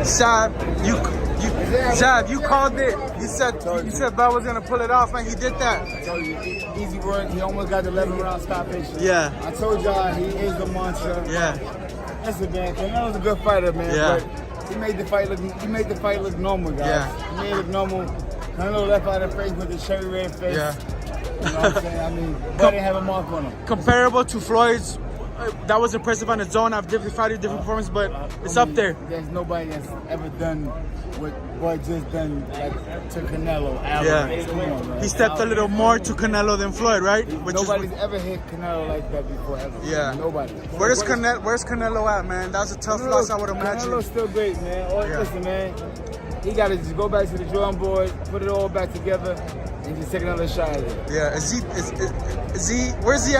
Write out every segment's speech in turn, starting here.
Zab, you called it. You said Bud was gonna pull it off, and he did that. I told you, easy work. He almost got the 11-round stoppage. Yeah. I told y'all he is the monster. Yeah. Listen, man, Canelo's a good fighter, man. Yeah. But he made the fight look normal, guys. Yeah. He made it look normal. Canelo left out of face with a cherry red face. Yeah. You know what I'm saying? I mean, Bud didn't have a mark on him. Comparable to Floyd's. That was impressive on its own. I've different fighters, different performances, but it's up there. There's nobody that's ever done what Bud just done to Canelo Alvarez. Yeah. Come on, man. He stepped a little more to Canelo than Floyd, right? Nobody's ever hit Canelo like that before, ever. Yeah. Nobody. Where's Canelo at, man? That's a tough loss, I would imagine. Canelo's still great, man. Listen, man. He got to just go back to the drawing board, put it all back together, and just take another shot at it. Yeah, where's he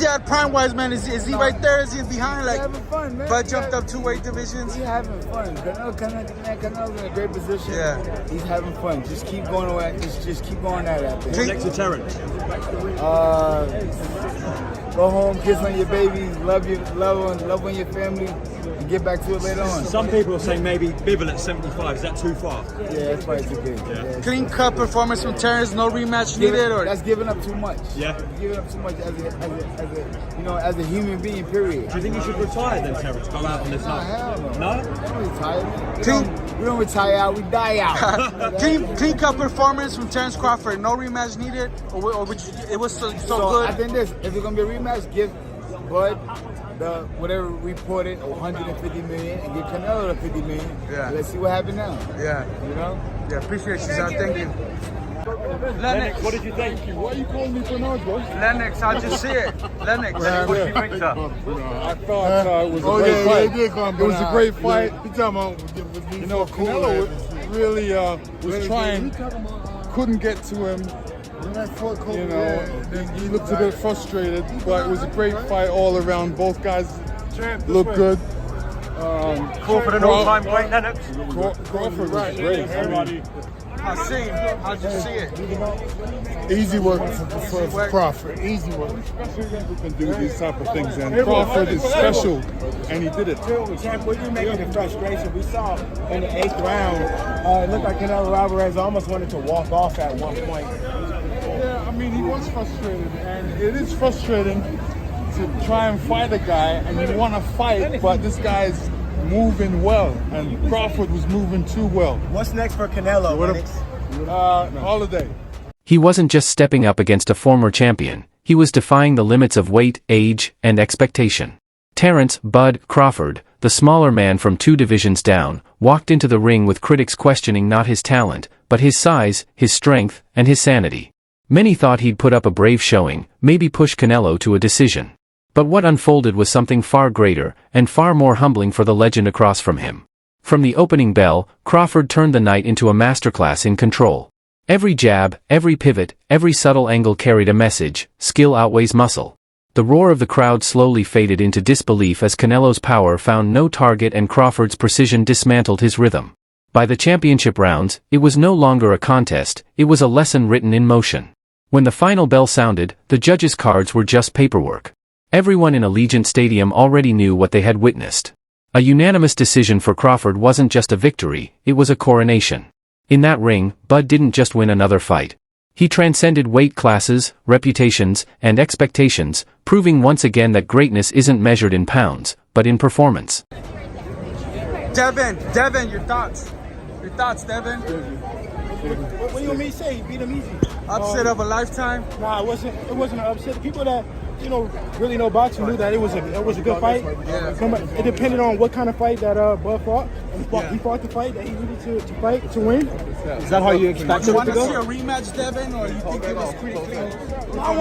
at prime-wise, man? Is he right there? Is he behind? He's having fun, man. Bud jumped up 2 weight divisions. He's having fun. Canelo's in a great position. Yeah. He's having fun. Just keep going away. Just keep going at it. What's next to Terence? Go home, kiss on your babies, love on your family, and get back to it later on. Some people are saying maybe Bivol at 75. Is that too far? Yeah, that's probably too big. Yeah. Clean cut performance from Terence, no rematch needed, or that's giving up too much. Yeah, giving up too much as a human being. Period. Do you think you should retire then, Terence? Go out on this night? Hell no. No? We don't retire. We don't retire out. We die out. clean cut performance from Terence Crawford, no rematch needed, or it was so good. I think this. If it's gonna be a rematch, give Bud the whatever reported 150 million and give Canelo the 50 million. Yeah. Let's see what happens now. Yeah. You know? Yeah, appreciate you, Zab. Thank you. Lennox, what did you think? Why are you calling me Bernard, bro? Lennox, how'd you see it? Lennox, what did you think, sir? I thought it was a great fight. It was a great fight. You know, Canelo really was trying, couldn't get to him. You know, he looked a bit frustrated, but it was a great fight all around. Both guys looked good. Crawford an all-time great, Lennox. Crawford was great. How'd you see it? Easy work for Crawford. Easy work. Who can do these type of things, and Crawford is special, and he did it. Champ, what you making the frustration? We saw in the 8th round, it looked like Canelo Alvarez almost wanted to walk off at one point. Yeah, I mean, he was frustrated, and it is frustrating to try and fight a guy, and you want to fight, but this guy's moving well, and Crawford was moving too well. What's next for Canelo? Holiday. He wasn't just stepping up against a former champion, he was defying the limits of weight, age, and expectation. Terence "Bud" Crawford, the smaller man from 2 divisions down, walked into the ring with critics questioning not his talent, but his size, his strength, and his sanity. Many thought he'd put up a brave showing, maybe push Canelo to a decision. But what unfolded was something far greater, and far more humbling for the legend across from him. From the opening bell, Crawford turned the night into a masterclass in control. Every jab, every pivot, every subtle angle carried a message: skill outweighs muscle. The roar of the crowd slowly faded into disbelief as Canelo's power found no target and Crawford's precision dismantled his rhythm. By the championship rounds, it was no longer a contest, it was a lesson written in motion. When the final bell sounded, the judges' cards were just paperwork. Everyone in Allegiant Stadium already knew what they had witnessed. A unanimous decision for Crawford wasn't just a victory, it was a coronation. In that ring, Bud didn't just win another fight. He transcended weight classes, reputations, and expectations, proving once again that greatness isn't measured in pounds, but in performance. Devin, your thoughts? Your thoughts, Devin? What do you want me to say? He beat him easy. Upset of a lifetime? Nah, it wasn't an upset. The people that really know boxing knew that it was a good fight. Yeah. It depended on what kind of fight that Bud fought. He fought the fight that he needed to fight to win. Is that how you expect You it want to to go? see a rematch, Devin, or you think it was pretty clean? I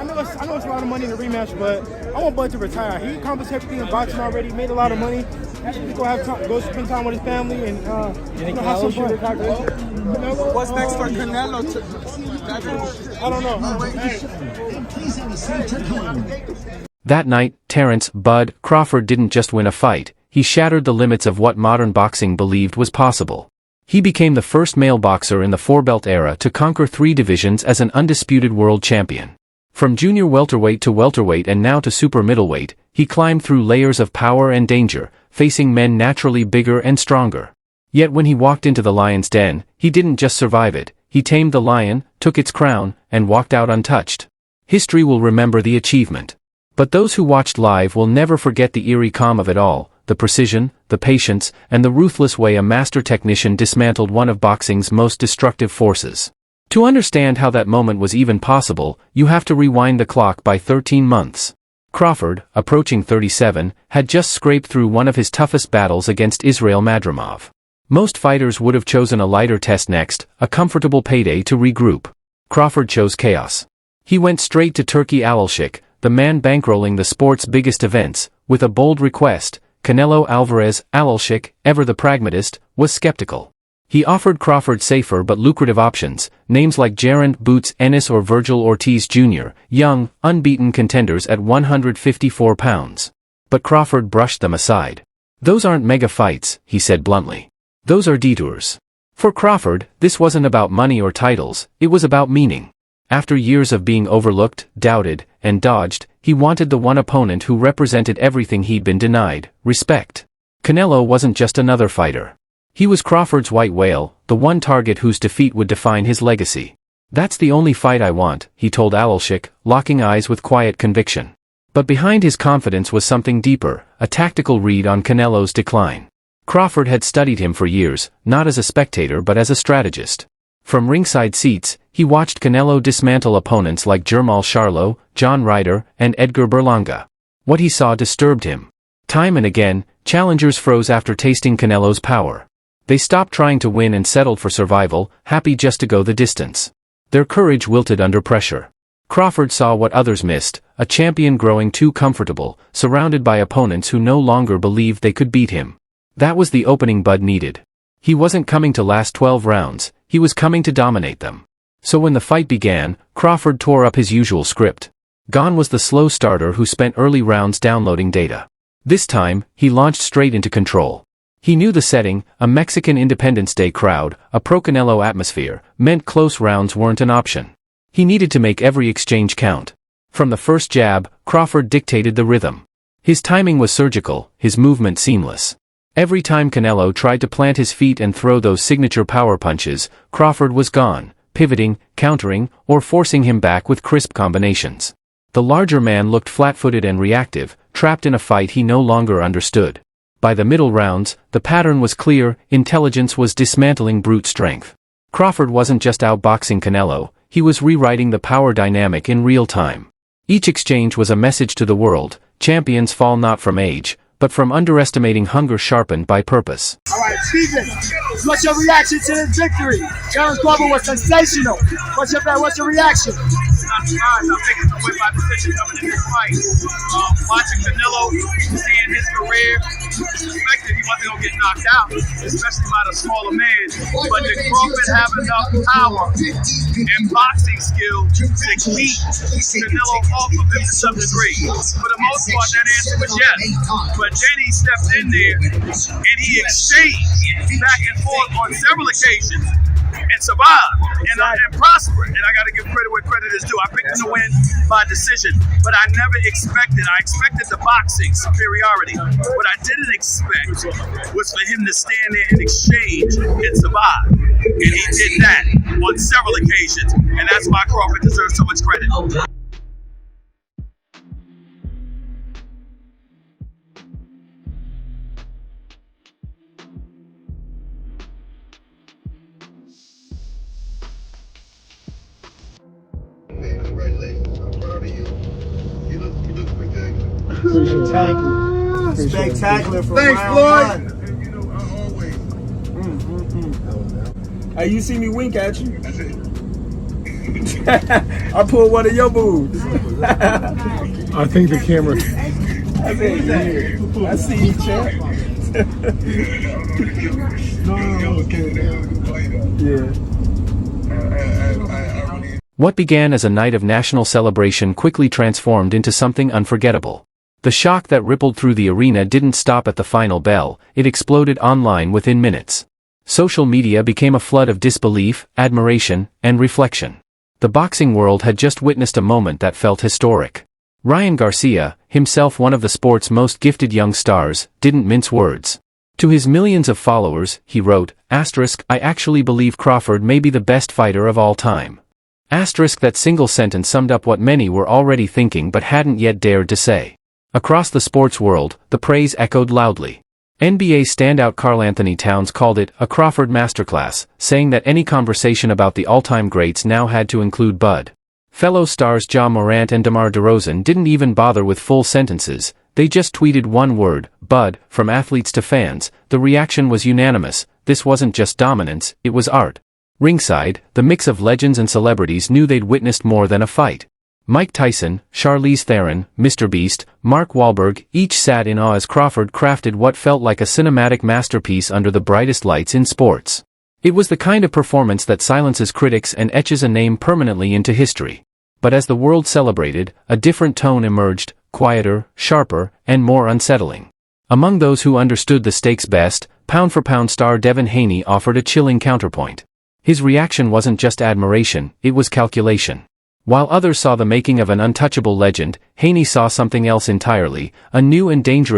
know it's a lot of money in the rematch, but I want Bud to retire. He accomplished everything in boxing already. Made a lot of money. He's gonna have time, go spend time with his family and have some fun. What's next for Canelo? I don't know. That night, Terence "Bud" Crawford didn't just win a fight, he shattered the limits of what modern boxing believed was possible. He became the first male boxer in the 4-belt era to conquer 3 divisions as an undisputed world champion. From junior welterweight to welterweight and now to super middleweight, he climbed through layers of power and danger, facing men naturally bigger and stronger. Yet when he walked into the lion's den, he didn't just survive it, he tamed the lion, took its crown, and walked out untouched. History will remember the achievement. But those who watched live will never forget the eerie calm of it all, the precision, the patience, and the ruthless way a master technician dismantled one of boxing's most destructive forces. To understand how that moment was even possible, you have to rewind the clock by 13 months. Crawford, approaching 37, had just scraped through one of his toughest battles against Israil Madrimov. Most fighters would have chosen a lighter test next, a comfortable payday to regroup. Crawford chose chaos. He went straight to Turki Alalshik, the man bankrolling the sport's biggest events, with a bold request. Canelo Alvarez, Alalshik, ever the pragmatist, was skeptical. He offered Crawford safer but lucrative options, names like Gerard Boots Ennis or Virgil Ortiz Jr., young, unbeaten contenders at 154 pounds. But Crawford brushed them aside. Those aren't mega fights, he said bluntly. Those are detours. For Crawford, this wasn't about money or titles, it was about meaning. After years of being overlooked, doubted, and dodged, he wanted the one opponent who represented everything he'd been denied: respect. Canelo wasn't just another fighter. He was Crawford's white whale, the one target whose defeat would define his legacy. That's the only fight I want, he told Alalshik, locking eyes with quiet conviction. But behind his confidence was something deeper, a tactical read on Canelo's decline. Crawford had studied him for years, not as a spectator but as a strategist. From ringside seats, he watched Canelo dismantle opponents like Jermall Charlo, John Ryder, and Edgar Berlanga. What he saw disturbed him. Time and again, challengers froze after tasting Canelo's power. They stopped trying to win and settled for survival, happy just to go the distance. Their courage wilted under pressure. Crawford saw what others missed, a champion growing too comfortable, surrounded by opponents who no longer believed they could beat him. That was the opening Bud needed. He wasn't coming to last 12 rounds, he was coming to dominate them. So when the fight began, Crawford tore up his usual script. Gone was the slow starter who spent early rounds downloading data. This time, he launched straight into control. He knew the setting, a Mexican Independence Day crowd, a pro-Canelo atmosphere, meant close rounds weren't an option. He needed to make every exchange count. From the first jab, Crawford dictated the rhythm. His timing was surgical, his movement seamless. Every time Canelo tried to plant his feet and throw those signature power punches, Crawford was gone, pivoting, countering, or forcing him back with crisp combinations. The larger man looked flat-footed and reactive, trapped in a fight he no longer understood. By the middle rounds, the pattern was clear, intelligence was dismantling brute strength. Crawford wasn't just outboxing Canelo, he was rewriting the power dynamic in real time. Each exchange was a message to the world: champions fall not from age, but from underestimating hunger sharpened by purpose. All right, Steven, what's your reaction to this victory? Terence Crawford was sensational. What's your reaction? I'm surprised. I'm making some win by decision coming in this fight. Watching Canelo, seeing his career, expected he wasn't going to get knocked out, especially by the smaller man. But did Crawford have enough power and boxing skill to beat Canelo off of him to some degree? For the most part, that answer was yes. But then he stepped in there and he exchanged back and forth on several occasions and survived and prospered. And I got to give credit where credit is due. I picked him to win by decision, but I never expected. I expected the boxing superiority. What I didn't expect was for him to stand there and exchange and survive. And he did that on several occasions, and that's why Crawford deserves so much credit. Congratulations. I'm proud of you. You look spectacular. Spectacular from Thanks, round Floyd. one. You know, I always. Hey, you see me wink at you? That's it. I pulled one of your moves. I think the camera. I said, yeah. I see you, champ. What began as a night of national celebration quickly transformed into something unforgettable. The shock that rippled through the arena didn't stop at the final bell, it exploded online within minutes. Social media became a flood of disbelief, admiration, and reflection. The boxing world had just witnessed a moment that felt historic. Ryan Garcia, himself one of the sport's most gifted young stars, didn't mince words. To his millions of followers, he wrote, "I actually believe Crawford may be the best fighter of all time." That single sentence summed up what many were already thinking but hadn't yet dared to say. Across the sports world, the praise echoed loudly. NBA standout Karl-Anthony Towns called it a Crawford masterclass, saying that any conversation about the all-time greats now had to include Bud. Fellow stars Ja Morant and DeMar DeRozan didn't even bother with full sentences, they just tweeted one word, Bud. From athletes to fans, the reaction was unanimous. This wasn't just dominance, it was art. Ringside, the mix of legends and celebrities knew they'd witnessed more than a fight. Mike Tyson, Charlize Theron, Mr. Beast, Mark Wahlberg, each sat in awe as Crawford crafted what felt like a cinematic masterpiece under the brightest lights in sports. It was the kind of performance that silences critics and etches a name permanently into history. But as the world celebrated, a different tone emerged, quieter, sharper, and more unsettling. Among those who understood the stakes best, pound-for-pound star Devin Haney offered a chilling counterpoint. His reaction wasn't just admiration, it was calculation. While others saw the making of an untouchable legend, Haney saw something else entirely, a new and dangerous